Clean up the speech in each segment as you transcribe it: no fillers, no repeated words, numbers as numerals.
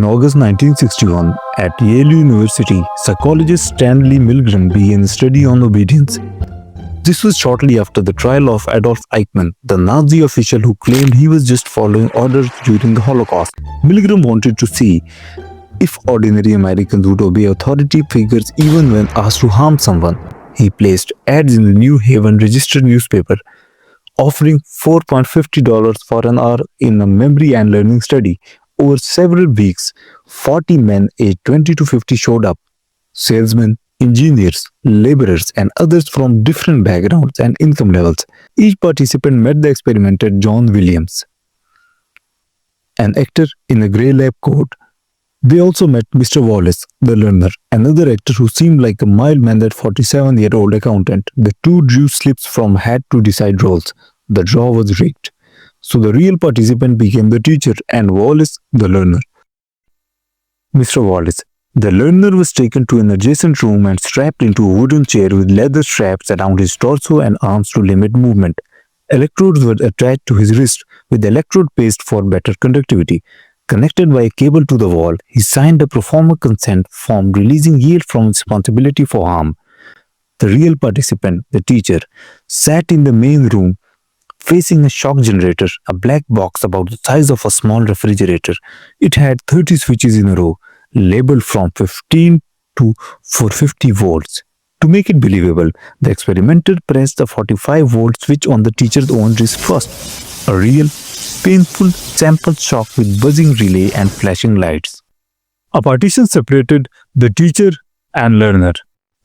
August 1961, at Yale University, psychologist Stanley Milgrim began a study on obedience. This was shortly after the trial of Adolf Eichmann, the Nazi official who claimed he was just following orders during the Holocaust. Milgram wanted to see if ordinary Americans would obey authority figures even when asked to harm someone. He placed ads in the New Haven registered newspaper, offering $4.50 for an hour in a memory and learning study. Over several weeks, 40 men aged 20 to 50 showed up. Salesmen, engineers, laborers, and others from different backgrounds and income levels. Each participant met the experimenter John Williams, an actor in a grey lab coat. They also met Mr. Wallace, the learner, another actor who seemed like a mild-mannered 47-year-old accountant. The two drew slips from hat to decide roles. The draw was rigged. So the real participant became the teacher and Wallace the learner. Mr. Wallace, the learner, was taken to an adjacent room and strapped into a wooden chair with leather straps around his torso and arms to limit movement. Electrodes were attached to his wrist with electrode paste for better conductivity. Connected by a cable to the wall, he signed a pro forma consent form releasing Yale from responsibility for harm. The real participant, the teacher, sat in the main room facing a shock generator, a black box about the size of a small refrigerator. It had 30 switches in a row, labeled from 15 to 450 volts. To make it believable, the experimenter pressed the 45-volt switch on the teacher's own wrist first. A real, painful sample shock with buzzing relay and flashing lights. A partition separated the teacher and learner,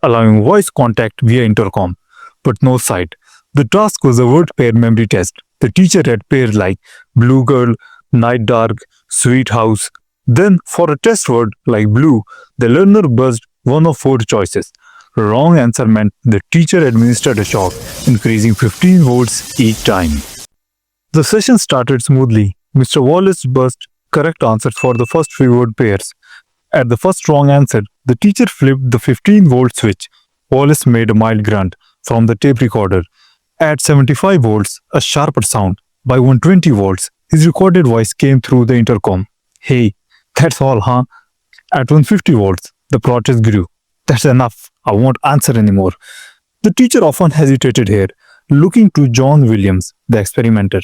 allowing voice contact via intercom, but no sight. The task was a word pair memory test. The teacher had pairs like blue girl, night dark, sweet house. Then, for a test word like blue, the learner buzzed one of 4 choices. Wrong answer meant the teacher administered a shock, increasing 15 volts each time. The session started smoothly. Mr. Wallace buzzed correct answers for the first few word pairs. At the first wrong answer, the teacher flipped the 15-volt switch. Wallace made a mild grunt from the tape recorder. At 75 volts, a sharper sound. By 120 volts, his recorded voice came through the intercom. Hey, that's all, huh? At 150 volts, the protest grew. That's enough. I won't answer anymore. The teacher often hesitated here, looking to John Williams, the experimenter.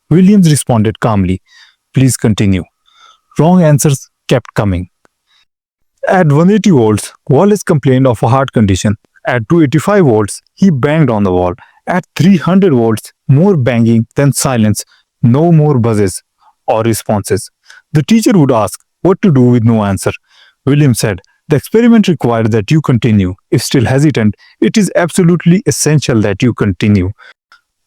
Williams responded calmly. Please continue. Wrong answers kept coming. At 180 volts, Wallace complained of a heart condition. At 285 volts, he banged on the wall. At 300 volts, more banging, then silence, no more buzzes or responses. The teacher would ask what to do with no answer. Williams said, the experiment required that you continue. If still hesitant, it is absolutely essential that you continue.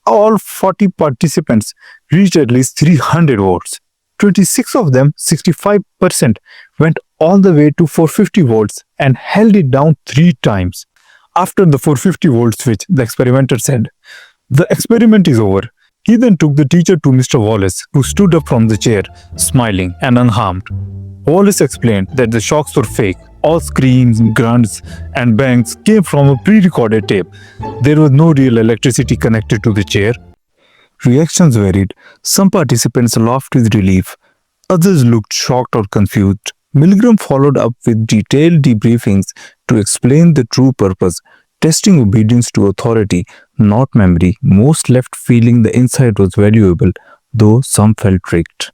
All 40 participants reached at least 300 volts. 26 of them, 65%, went all the way to 450 volts and held it down 3 times. After the 450-volt switch, the experimenter said, the experiment is over. He then took the teacher to Mr. Wallace, who stood up from the chair, smiling and unharmed. Wallace explained that the shocks were fake. All screams, grunts, and bangs came from a pre-recorded tape. There was no real electricity connected to the chair. Reactions varied. Some participants laughed with relief. Others looked shocked or confused. Milgram followed up with detailed debriefings to explain the true purpose, testing obedience to authority, not memory. Most left feeling the insight was valuable, though some felt tricked.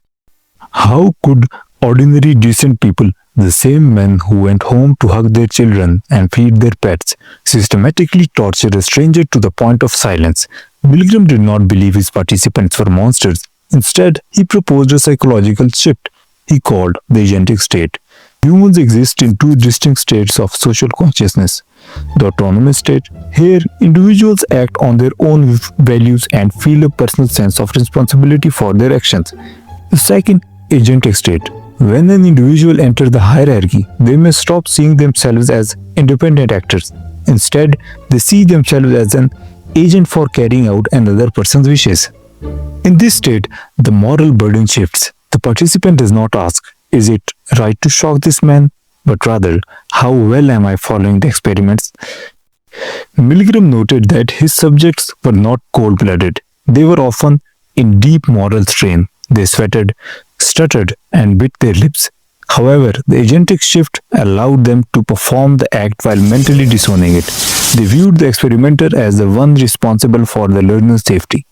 How could ordinary decent people, the same men who went home to hug their children and feed their pets, systematically torture a stranger to the point of silence? Milgram did not believe his participants were monsters. Instead, he proposed a psychological shift he called the agentic state. Humans exist in 2 distinct states of social consciousness. The autonomous state, here individuals act on their own values and feel a personal sense of responsibility for their actions. The second, agentic state. When an individual enters the hierarchy, they may stop seeing themselves as independent actors. Instead, they see themselves as an agent for carrying out another person's wishes. In this state, the moral burden shifts. The participant does not ask, is it right to shock this man? But rather, how well am I following the experiments? Milgram noted that his subjects were not cold-blooded. They were often in deep moral strain. They sweated, stuttered, and bit their lips. However, the agentic shift allowed them to perform the act while mentally disowning it. They viewed the experimenter as the one responsible for the learner's safety.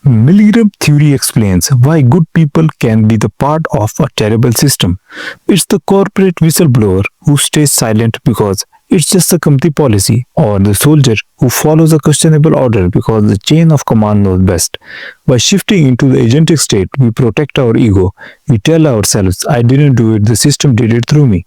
Milgram theory explains why good people can be the part of a terrible system. It's the corporate whistleblower who stays silent because it's just a company policy, or the soldier who follows a questionable order because the chain of command knows best. By shifting into the agentic state, we protect our ego. We tell ourselves, I didn't do it, the system did it through me.